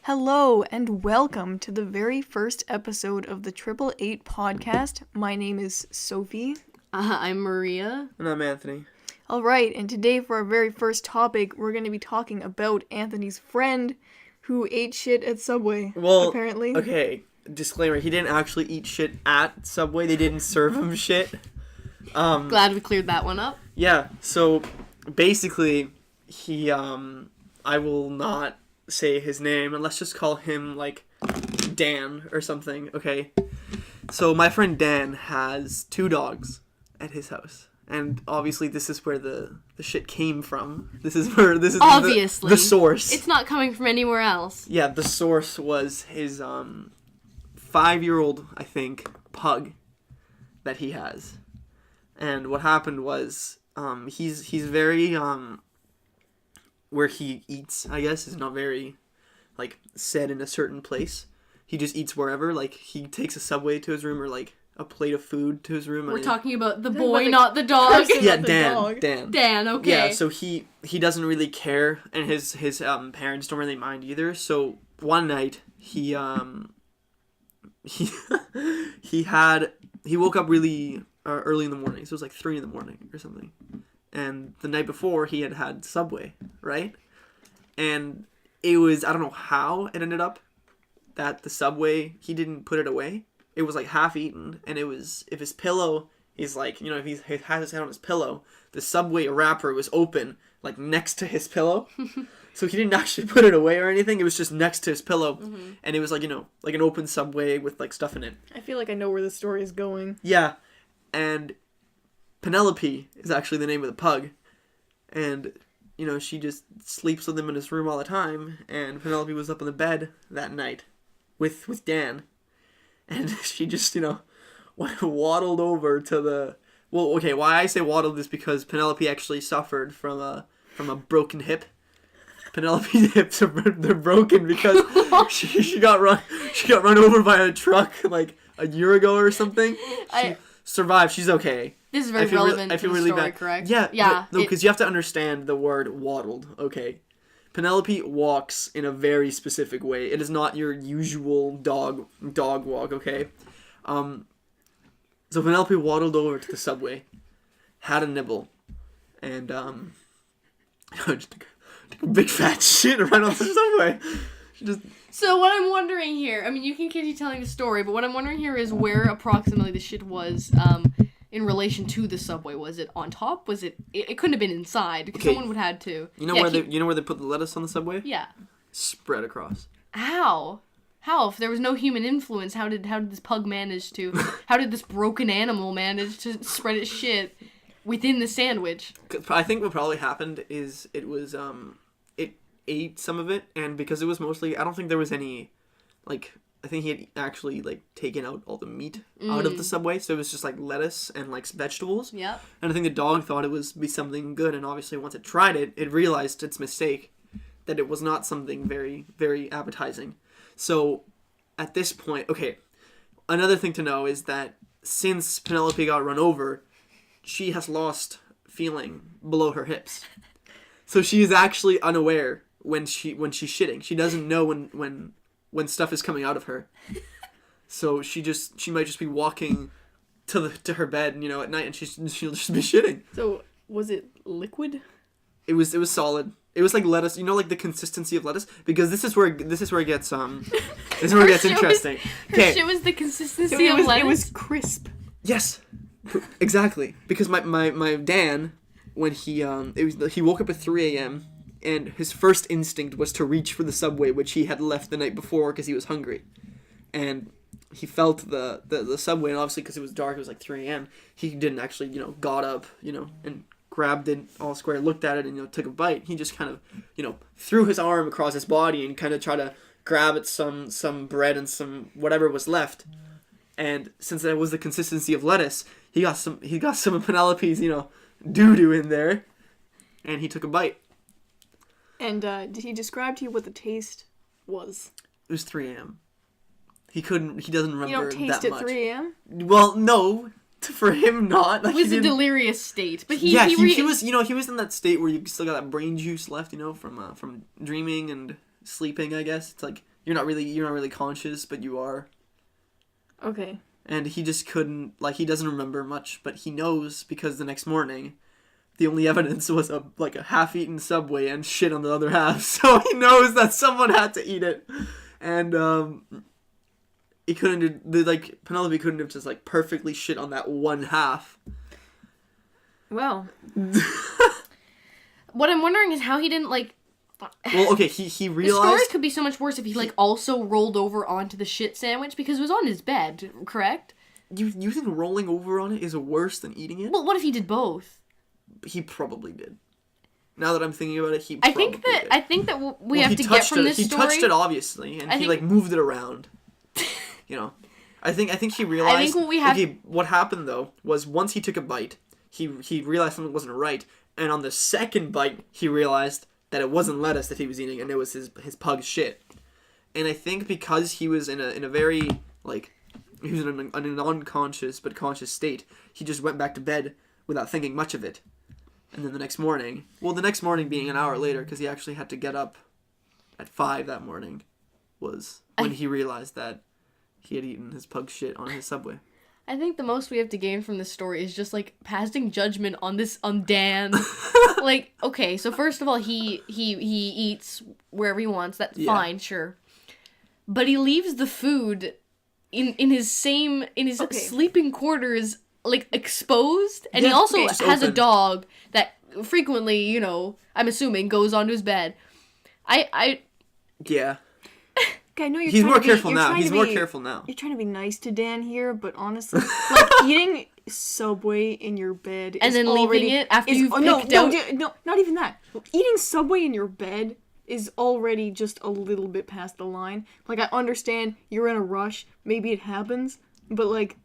Hello and welcome to the very first episode of the 888 podcast. My name is Sophie. I'm Maria. And I'm Anthony. Alright, and today for our very first topic, we're going to be talking about Anthony's friend who ate shit at Subway, apparently. Okay, disclaimer, he didn't actually eat shit at Subway. They didn't serve him shit. Glad we cleared that one up. Yeah, so basically, he, I will not say his name, and let's just call him, like, Dan or something, okay? So my friend Dan has 2 dogs at his house. And obviously this is where the shit came from. This is obviously the source. It's not coming from anywhere else. Yeah, the source was his 5-year-old, I think, pug that he has. And what happened was he's very where he eats, I guess, is not very like set in a certain place. He just eats wherever. Like he takes a Subway to his room or like a plate of food to his room. We're talking about the boy, not the dog. Yeah, Dan. Dan, okay. Yeah, so he doesn't really care, and his parents don't really mind either. So one night he woke up really early in the morning. So it was like 3 a.m. or something. And the night before he had Subway, right? And it was, I don't know how it ended up that the Subway, he didn't put it away. It was like half eaten, and it was, if his pillow is like, you know, if he has his head on his pillow, the Subway wrapper was open, like next to his pillow. So he didn't actually put it away or anything. It was just next to his pillow, and it was like, you know, like an open Subway with like stuff in it. I feel like I know where the story is going. Yeah, and Penelope is actually the name of the pug, and you know, she just sleeps with him in his room all the time, and Penelope was up in the bed that night with Dan. And she just, you know, waddled over to the... Well, okay, why I say waddled is because Penelope actually suffered from a broken hip. Penelope's hips they're broken because she got run over by a truck like a year ago or something. She survived. She's okay. This is very relevant to the story, correct? Yeah. No, because you have to understand the word waddled, okay? Penelope walks in a very specific way. It is not your usual dog walk, okay? So Penelope waddled over to the Subway, had a nibble, and just took a big fat shit right on the Subway. So what I'm wondering here, I mean, you can continue telling the story, but what I'm wondering here is where approximately the shit was in relation to the Subway. Was it on top? Was it couldn't have been inside, because someone would have had to. You know where they put the lettuce on the Subway? Yeah. Spread across. How? If there was no human influence, how did this pug manage to, how did this broken animal manage to spread its shit within the sandwich? I think what probably happened is it ate some of it, and because it was mostly, I don't think there was any, like, I think he had actually, like, taken out all the meat out of the Subway, so it was just, like, lettuce and, like, vegetables. Yep. And I think the dog thought it was be something good, and obviously once it tried it, it realized its mistake, that it was not something very, very appetizing. So, at this point, okay, another thing to know is that since Penelope got run over, she has lost feeling below her hips. So she is actually unaware when she's shitting. She doesn't know when stuff is coming out of her. So she might just be walking to her bed, you know, at night, and she'll just be shitting. So was it liquid? It was solid. It was like lettuce, you know, like the consistency of lettuce, because this is where it gets interesting. Her shit was the consistency of lettuce. It was crisp. Yes, exactly. Because my Dan, when he woke up at 3 a.m. and his first instinct was to reach for the Subway, which he had left the night before because he was hungry, and he felt the Subway, and obviously because it was dark, it was like 3 a.m. He didn't actually, you know, got up, you know, and grabbed it all square, looked at it, and, you know, took a bite. He just kind of, you know, threw his arm across his body and kind of tried to grab at some bread and some whatever was left. And since that was the consistency of lettuce, he got some of Penelope's, you know, doo-doo in there, and he took a bite. And did he describe to you what the taste was? It was 3 a.m. He doesn't remember that much. You don't taste at 3 a.m.? Well, no. For him, not. Like, it was a delirious state, but he was, you know, he was in that state where you still got that brain juice left, you know, from dreaming and sleeping, I guess. It's like, you're not really conscious, but you are. Okay. And he just couldn't, like, he doesn't remember much, but he knows because the next morning, the only evidence was a half-eaten Subway and shit on the other half. So he knows that someone had to eat it. And, he couldn't, Penelope couldn't have just, like, perfectly shit on that one half. Well. What I'm wondering is how he didn't, like... Well, okay, he realized... The story could be so much worse if he, like, also rolled over onto the shit sandwich because it was on his bed, correct? You think rolling over on it is worse than eating it? Well, what if he did both? He probably did. Now that I'm thinking about it, he probably did. I think that we have to get from this story... He touched it, obviously, and he moved it around. You know. I think he realized... I think what we have... Okay, what happened, though, was once he took a bite, he realized something wasn't right, and on the second bite, he realized that it wasn't lettuce that he was eating, and it was his pug's shit. And I think because he was in a very, like... He was in an unconscious but conscious state, he just went back to bed without thinking much of it. And then the next morning being an hour later, because he actually had to get up at 5 that morning, was when he realized that he had eaten his pug shit on his Subway. I think the most we have to gain from this story is just, like, passing judgment on Dan. Like, okay, so first of all, he eats wherever he wants. That's fine, sure. But he leaves the food in his sleeping quarters, like, exposed. And he also has a dog that frequently, you know, I'm assuming, goes onto his bed. Yeah. Okay, I know He's more careful now. He's more careful now. You're trying to be nice to Dan here, but honestly, like, eating Subway in your bed and then leaving it after you've picked out... No, not even that. Eating Subway in your bed is already just a little bit past the line. Like, I understand you're in a rush. Maybe it happens, but, like...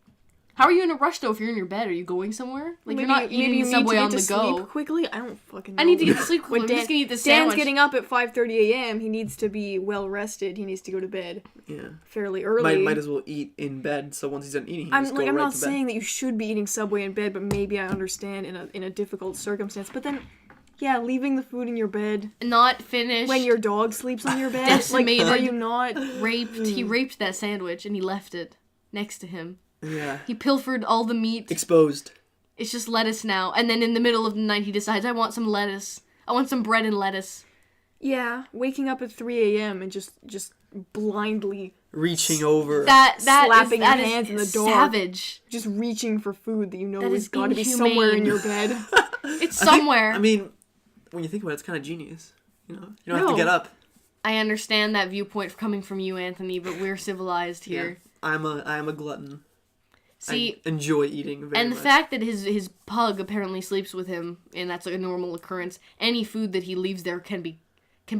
How are you in a rush, though, if you're in your bed? Are you going somewhere? Like, you're not eating Subway on the go. Sleep quickly? I don't fucking know. I need to get to sleep quickly. I'm just gonna eat this sandwich. Dan's getting up at 5:30 a.m. He needs to be well rested. He needs to go to bed. Yeah. Fairly early. Might as well eat in bed, so once he's done eating, I'm not saying that you should be eating Subway in bed, but maybe I understand in a difficult circumstance. But then, yeah, leaving the food in your bed. Not finished. When your dog sleeps on your bed. Decimated. Like, are you not... Raped. He raped that sandwich and he left it next to him. Yeah. He pilfered all the meat. Exposed. It's just lettuce now. And then in the middle of the night, he decides, I want some lettuce. I want some bread and lettuce. Yeah, waking up at 3 a.m. and just blindly... Reaching over. Slapping your hands in the dark. Savage. Just reaching for food that you know has has got to be somewhere in your bed. It's somewhere. I mean, when you think about it, it's kind of genius. You know? You don't have to get up. I understand that viewpoint coming from you, Anthony, but we're civilized here. Yeah. I am a glutton. See, I enjoy eating very much. And the fact that his pug apparently sleeps with him, and that's like a normal occurrence. Any food that he leaves there can be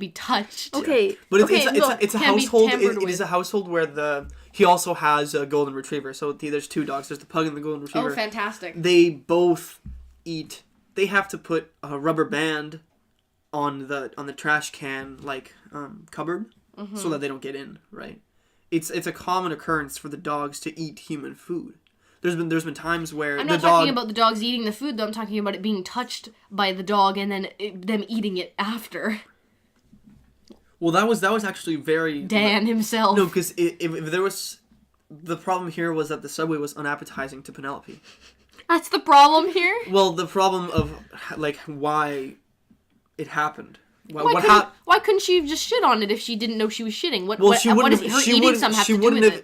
touched. Okay, yeah. But it's a household. It is a household where he also has a golden retriever. So there's 2 dogs. There's the pug and the golden retriever. Oh, fantastic! They both eat. They have to put a rubber band on the trash can cupboard so that they don't get in. Right. It's a common occurrence for the dogs to eat human food. There's been times where I'm not talking about the dogs eating the food, though. I'm talking about it being touched by the dog and then them eating it after. Well, that was actually very... Dan himself. No, because if there was... The problem here was that the Subway was unappetizing to Penelope. That's the problem here? Well, the problem of, like, why it happened. Why couldn't she have just shit on it if she didn't know she was shitting?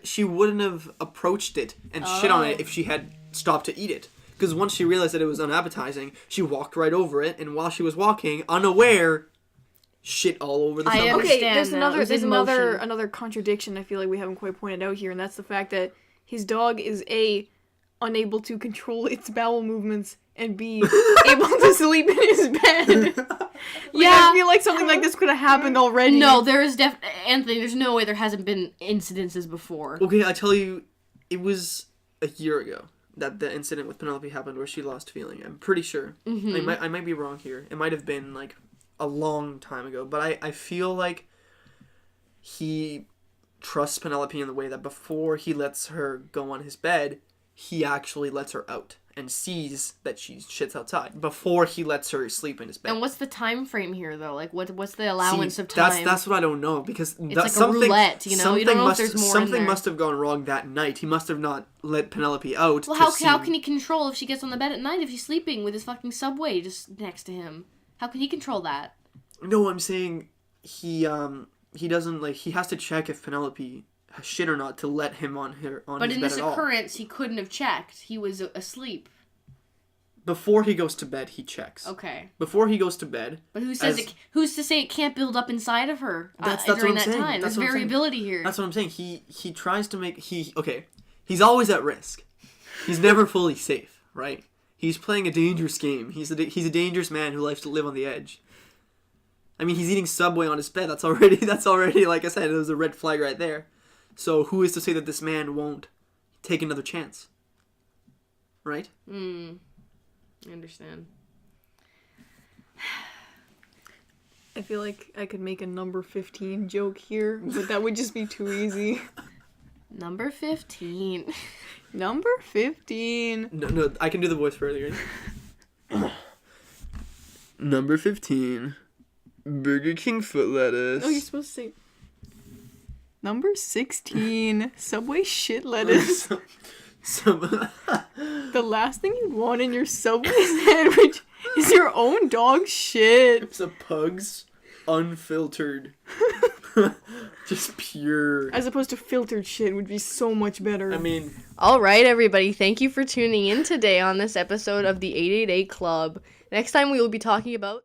She wouldn't have approached it and shit on it if she had stopped to eat it. Because once she realized that it was unappetizing, she walked right over it, and while she was walking, unaware, shit all over the Subway. Okay, there's another contradiction I feel like we haven't quite pointed out here, and that's the fact that his dog is unable to control its bowel movements, and B, able to sleep in his bed. I feel like something like this could have happened already. No, there is Anthony, there's no way there hasn't been incidences before. Okay, I tell you, it was a year ago that the incident with Penelope happened where she lost feeling. I'm pretty sure. Mm-hmm. I might be wrong here. It might have been, like, a long time ago. But I feel like he trusts Penelope in the way that before he lets her go on his bed, he actually lets her out and sees that she shits outside before he lets her sleep in his bed. And what's the time frame here, though? Like, what's the allowance of time? That's what I don't know, because it's like a roulette, you know? You don't know if there's more in something there. must have gone wrong that night. He must have not let Penelope out. Well, how can he control if she gets on the bed at night if he's sleeping with his fucking Subway just next to him? How can he control that? No, I'm saying he doesn't, like, he has to check if Penelope has shit or not to let him on his bed at all. But in this occurrence, he couldn't have checked. He was asleep. Before he goes to bed, he checks. Okay. Before he goes to bed. But who's to say it can't build up inside of her that's during what I'm that saying. time? That's There's what I'm variability saying. here. That's what I'm saying. He tries to make he's always at risk. He's never fully safe, right? He's playing a dangerous game. He's a dangerous man who likes to live on the edge. I mean, he's eating Subway on his bed. That's already, like I said, it was a red flag right there. So who is to say that this man won't take another chance? Right? I understand. I feel like I could make a number 15 joke here, but that would just be too easy. Number 15. Number 15. No, I can do the voice for earlier. Number 15. Burger King foot lettuce. Oh, you're supposed to say... Number 16. Subway shit lettuce. The last thing you'd want in your Subway sandwich is your own dog shit. It's a Pug's unfiltered. Just pure. As opposed to filtered shit would be so much better. I mean... Alright, everybody. Thank you for tuning in today on this episode of the 888 Club. Next time we will be talking about...